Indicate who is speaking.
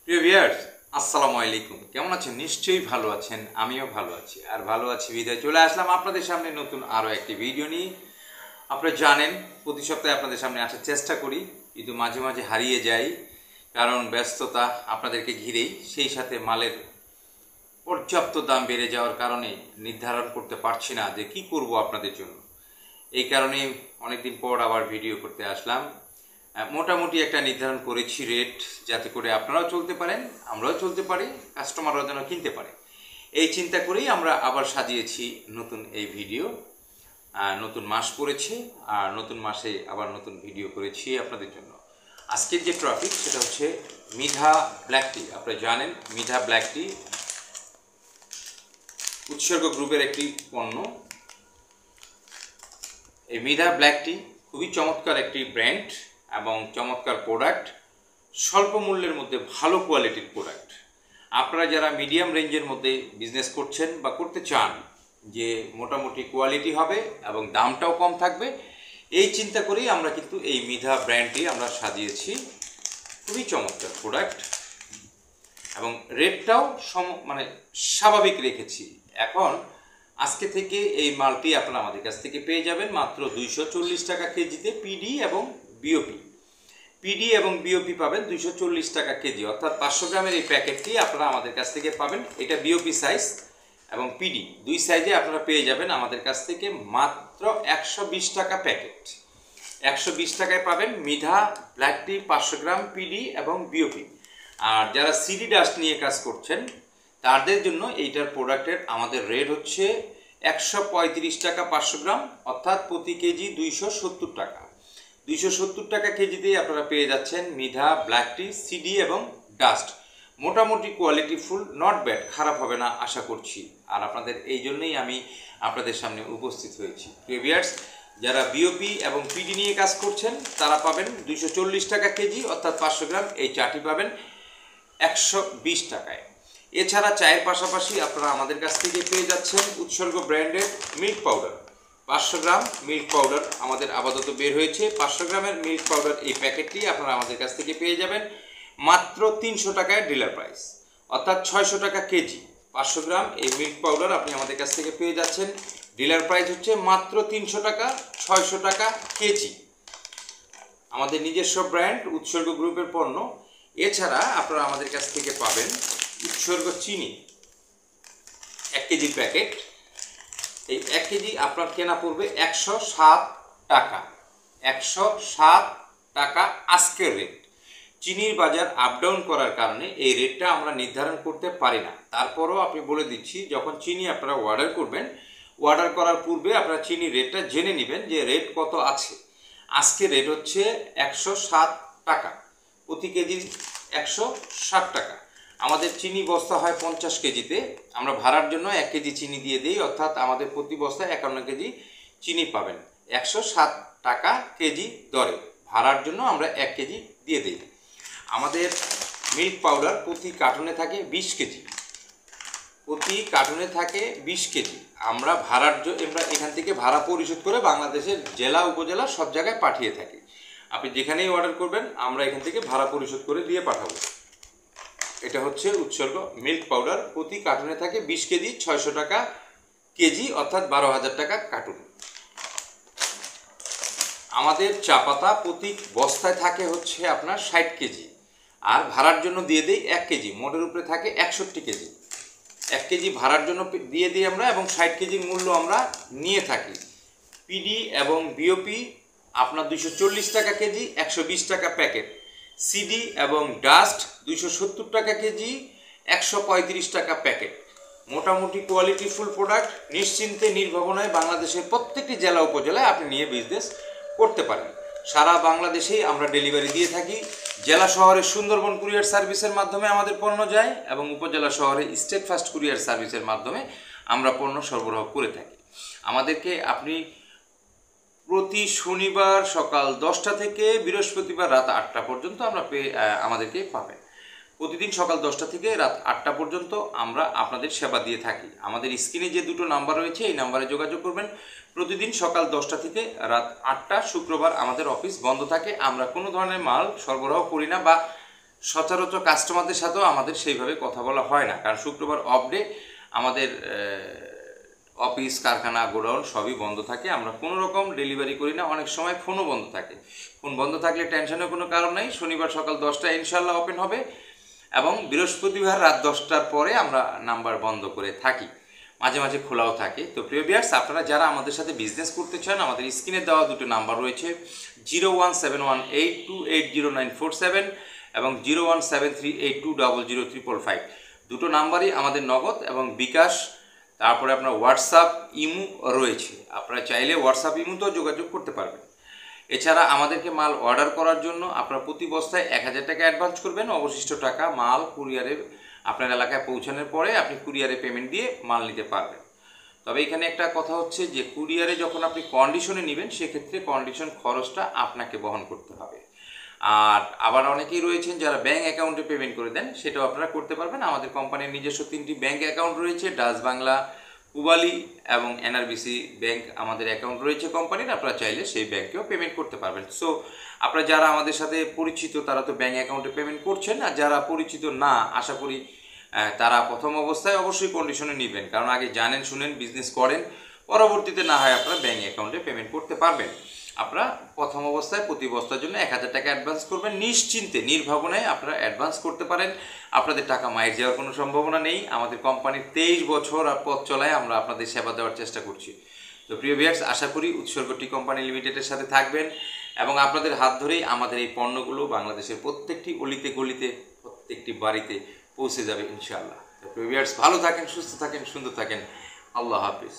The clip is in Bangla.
Speaker 1: প্রিয় ভিউয়ার্স, আসসালামু আলাইকুম। কেমন আছেন? নিশ্চয়ই ভালো আছেন, আমিও ভালো আছি। আর ভালো আছি বিদায় চলে আসলাম আপনাদের সামনে নতুন আরও একটি ভিডিও নিয়ে। আপনারা জানেন প্রতি সপ্তাহে আপনাদের সামনে আসার চেষ্টা করি, কিন্তু মাঝে মাঝে হারিয়ে যাই, কারণ ব্যস্ততা আপনাদেরকে ঘিরেই। সেই সাথে মালের পর্যাপ্ত দাম বেড়ে যাওয়ার কারণে নির্ধারণ করতে পারছি না যে কি করব আপনাদের জন্য। এই কারণে অনেকদিন পর আবার ভিডিও করতে আসলাম। মোটামুটি একটা নির্ধারণ করেছি রেট, যাতে করে আপনারাও চলতে পারেন, আমরাও চলতে পারি, কাস্টমাররাও যেন কিনতে পারে। এই চিন্তা করেই আমরা আবার সাজিয়েছি নতুন এই ভিডিও। নতুন মাস পড়েছে, আর নতুন মাসে আবার নতুন ভিডিও করেছি আপনাদের জন্য। আজকের যে টপিক সেটা হচ্ছে মিধা ব্ল্যাক টি। আপনারা জানেন মিধা ব্ল্যাক টি উৎসর্গ গ্রুপের একটি পণ্য। এই মিধা ব্ল্যাক টি খুবই চমৎকার একটি ব্র্যান্ড এবং চমৎকার প্রোডাক্ট, স্বল্প মূল্যের মধ্যে ভালো কোয়ালিটির প্রোডাক্ট। আপনারা যারা মিডিয়াম রেঞ্জের মধ্যে বিজনেস করছেন বা করতে চান, যে মোটামুটি কোয়ালিটি হবে এবং দামটাও কম থাকবে, এই চিন্তা করেই আমরা কিন্তু এই মিধা ব্র্যান্ডটি আমরা সাজিয়েছি। খুবই চমৎকার প্রোডাক্ট এবং রেটটাও স্বাভাবিক রেখেছি। এখন আজকে থেকে এই মালটি আপনারা আমাদের কাছ থেকে পেয়ে যাবেন মাত্র 240 টাকা কেজিতে। পিডি এবং বিওপি পাবেন 240 টাকা কেজি, অর্থাৎ 500 গ্রামের এই প্যাকেটটি আপনারা আমাদের কাছ থেকে পাবেন। এটা বিওপি সাইজ এবং পিডি দুই সাইজে আপনারা পেয়ে যাবেন আমাদের কাছ থেকে মাত্র 120 টাকা প্যাকেট। 120 টাকায় পাবেন মিধা ব্ল্যাক টি 500 গ্রাম, পিডি এবং বিওপি। আর যারা সিডি ডাস্ট নিয়ে কাজ করছেন তাদের জন্য এইটার প্রোডাক্টের আমাদের রেট হচ্ছে 135 টাকা 500 গ্রাম, অর্থাৎ প্রতি কেজি 270 টাকা। 270 টাকা কেজিতেই আপনারা পেয়ে যাচ্ছেন মিধা ব্ল্যাক টি, সিডি এবং ডাস্ট। মোটামুটি কোয়ালিটি ফুল, নট ব্যাড, খারাপ হবে না আশা করছি। আর আপনাদের এই জন্যই আমি আপনাদের সামনে উপস্থিত হয়েছি। ভিউয়ার্স, যারা বিওপি এবং পিডি নিয়ে কাজ করছেন তারা পাবেন 240 টাকা কেজি, অর্থাৎ 500 গ্রাম এই চাটি পাবেন 120 টাকায়। এছাড়া চায়ের পাশাপাশি আপনারা আমাদের কাছ থেকে পেয়ে যাচ্ছেন উৎসর্গ ব্র্যান্ডের মিল্ক পাউডার। 500 গ্রাম মিল্ক পাউডার আমাদের আপাতত বের হয়েছে। 500 গ্রামের মিল্ক পাউডার এই প্যাকেটটি আপনারা আমাদের কাছ থেকে পেয়ে যাবেন মাত্র 300 টাকায় ডিলার প্রাইস, অর্থাৎ 600 টাকা কেজি। 500 গ্রাম এই মিল্ক পাউডার আপনি আমাদের কাছ থেকে পেয়ে যাচ্ছেন, ডিলার প্রাইস হচ্ছে মাত্র 300 টাকা, 600 টাকা কেজি। আমাদের নিজস্ব ব্র্যান্ড উৎসর্গ গ্রুপের পণ্য। এছাড়া আপনারা আমাদের কাছ থেকে পাবেন উৎসর্গ চিনি 1 কেজি প্যাকেট। এই 1 কেজি আপনার কেনা পড়বে 107 টাকা। 107 টাকা আজকের রেট। চিনির বাজার আপ ডাউন করার কারণে এই রেটটা আমরা নির্ধারণ করতে পারি না। তারপরও আপনি বলে দিচ্ছি, যখন চিনি আপনারা অর্ডার করবেন, অর্ডার করার পূর্বে আপনারা চিনির রেটটা জেনে নেবেন যে রেট কত আছে। আজকে রেট হচ্ছে 107 টাকা, প্রতি কেজি 160 টাকা। আমাদের চিনি বস্তা হয় 50 কেজিতে। আমরা ভাড়ার জন্য 1 কেজি চিনি দিয়ে দিই, অর্থাৎ আমাদের প্রতি বস্তায় 51 কেজি চিনি পাবেন 107 টাকা কেজি দরে। ভাড়ার জন্য আমরা 1 কেজি দিয়ে দিই। আমাদের মিল্ক পাউডার প্রতি কার্টুনে থাকে 20 কেজি, প্রতি কার্টুনে থাকে 20 কেজি। আমরা এখান থেকে ভাড়া পরিশোধ করে বাংলাদেশের জেলা উপজেলা সব জায়গায় পাঠিয়ে থাকি। আপনি যেখানেই অর্ডার করবেন আমরা এখান থেকে ভাড়া পরিশোধ করে দিয়ে পাঠাবো। এটা হচ্ছে উৎসর্গ মিল্ক পাউডার, প্রতি কার্টুনে থাকে 20 কেজি, 600 টাকা কেজি, অর্থাৎ 12,000 টাকা কার্টুন। আমাদের চা পাতা প্রতি বস্তায় থাকে হচ্ছে আপনার 60 কেজি, আর ভাড়ার জন্য দিয়ে দিই 1 কেজি। মোটের উপরে থাকে 61 কেজি। 1 কেজি ভাড়ার জন্য দিয়ে দিই আমরা, এবং 60 কেজির মূল্য আমরা নিয়ে থাকি। পিডি এবং বিওপি আপনার 240 টাকা কেজি, 120 টাকা প্যাকেট। সিডি এবং ডাস্ট 270 টাকা কেজি, 135 টাকা প্যাকেট। মোটামুটি কোয়ালিটি ফুল প্রোডাক্ট। নিশ্চিন্তে নির্ভাবনায় বাংলাদেশের প্রত্যেকটি জেলা উপজেলায় আপনি নিয়ে বিজনেস করতে পারেন। সারা বাংলাদেশেই আমরা ডেলিভারি দিয়ে থাকি। জেলা শহরে সুন্দরবন কুরিয়ার সার্ভিসের মাধ্যমে আমাদের পণ্য যায়, এবং উপজেলা শহরে স্টেট ফাস্ট কুরিয়ার সার্ভিসের মাধ্যমে আমরা পণ্য সরবরাহ করে থাকি। আমাদেরকে আপনি প্রতি শনিবার সকাল 10টা থেকে বৃহস্পতিবার রাত 8টা পর্যন্ত আমাদেরকে পাবেন। প্রতিদিন সকাল 10টা থেকে রাত 8টা পর্যন্ত আমরা আপনাদের সেবা দিয়ে থাকি। আমাদের স্ক্রিনে যে দুটো নাম্বার রয়েছে এই নাম্বারে যোগাযোগ করবেন। প্রতিদিন সকাল 10টা থেকে রাত 8টা। শুক্রবার আমাদের অফিস বন্ধ থাকে। আমরা কোনো ধরনের মাল সরবরাহ করি না বা সচরাচর কাস্টমারদের সাথেও আমাদের সেইভাবে কথা বলা হয় না, কারণ শুক্রবার অফ ডে, আমাদের অফিস, কারখানা, গোডাউন সবই বন্ধ থাকে। আমরা কোনো রকম ডেলিভারি করি না, অনেক সময় ফোনও বন্ধ থাকে। ফোন বন্ধ থাকলে টেনশনের কোনো কারণ নেই। শনিবার সকাল 10টায় ইনশাল্লাহ ওপেন হবে এবং বৃহস্পতিবার রাত 10টার পরে আমরা নাম্বার বন্ধ করে থাকি, মাঝে মাঝে খোলাও থাকে। তো প্রিয় ভিউয়ার্স, আপনারা যারা আমাদের সাথে বিজনেস করতে চান, আমাদের স্ক্রিনে দেওয়া দুটো নাম্বার রয়েছে 017182800947 এবং 017382000555। দুটো নাম্বারই আমাদের নগদ এবং বিকাশ, তারপরে আপনার হোয়াটসঅ্যাপ, ইমো রয়েছে। আপনারা চাইলে হোয়াটসঅ্যাপ, ইমোতেও যোগাযোগ করতে পারবেন। এছাড়া আমাদেরকে মাল অর্ডার করার জন্য আপনারা প্রতি বস্তায় 1000 টাকা অ্যাডভান্স করবেন, অবশিষ্ট টাকা মাল কুরিয়ারে আপনার এলাকায় পৌঁছানোর পরে আপনি কুরিয়ারে পেমেন্ট দিয়ে মাল নিতে পারবেন। তবে এখানে একটা কথা হচ্ছে যে কুরিয়ারে যখন আপনি কন্ডিশনে নেবেন, সেক্ষেত্রে কন্ডিশন খরচটা আপনাকে বহন করতে হবে। আর আবার অনেকেই রয়েছেন যারা ব্যাঙ্ক অ্যাকাউন্টে পেমেন্ট করে দেন, সেটাও আপনারা করতে পারবেন। আমাদের কোম্পানির নিজস্ব 3টি ব্যাঙ্ক অ্যাকাউন্ট রয়েছে, ডাচ বাংলা, পুবালি এবং এনআরবিসি ব্যাংক আমাদের অ্যাকাউন্ট রয়েছে কোম্পানির। আপনারা চাইলে সেই ব্যাংকেও পেমেন্ট করতে পারবেন। সো আপনারা যারা আমাদের সাথে পরিচিত তারা তো ব্যাঙ্ক অ্যাকাউন্টে পেমেন্ট করছেন, আর যারা পরিচিত না, আশা করি তারা প্রথম অবস্থায় অবশ্যই কন্ডিশনে নেবেন, কারণ আগে জানেন শুনেন বিজনেস করেন, পরবর্তীতে না হয় আপনারা ব্যাঙ্ক অ্যাকাউন্টে পেমেন্ট করতে পারবেন। আপনারা প্রথম অবস্থায় প্রতি বস্তার জন্য 1000 টাকা অ্যাডভান্স করবেন, নিশ্চিন্তে নির্ভাবনায় আপনারা অ্যাডভান্স করতে পারেন। আপনাদের টাকা মাইর যাওয়ার কোনো সম্ভাবনা নেই। আমাদের কোম্পানির 23 বছর আর পথ চলায় আমরা আপনাদের সেবা দেওয়ার চেষ্টা করছি। তো প্রিয় ভিউয়ার্স, আশা করি উৎসর্গ টি কোম্পানি লিমিটেডের সাথে থাকবেন এবং আপনাদের হাত ধরেই আমাদের এই পণ্যগুলো বাংলাদেশের প্রত্যেকটি অলিতে গলিতে, প্রত্যেকটি বাড়িতে পৌঁছে যাবে ইনশাআল্লাহ। তো প্রিয় ভিউয়ার্স, ভালো থাকেন, সুস্থ থাকেন, সুন্দর থাকেন। আল্লাহ হাফিজ।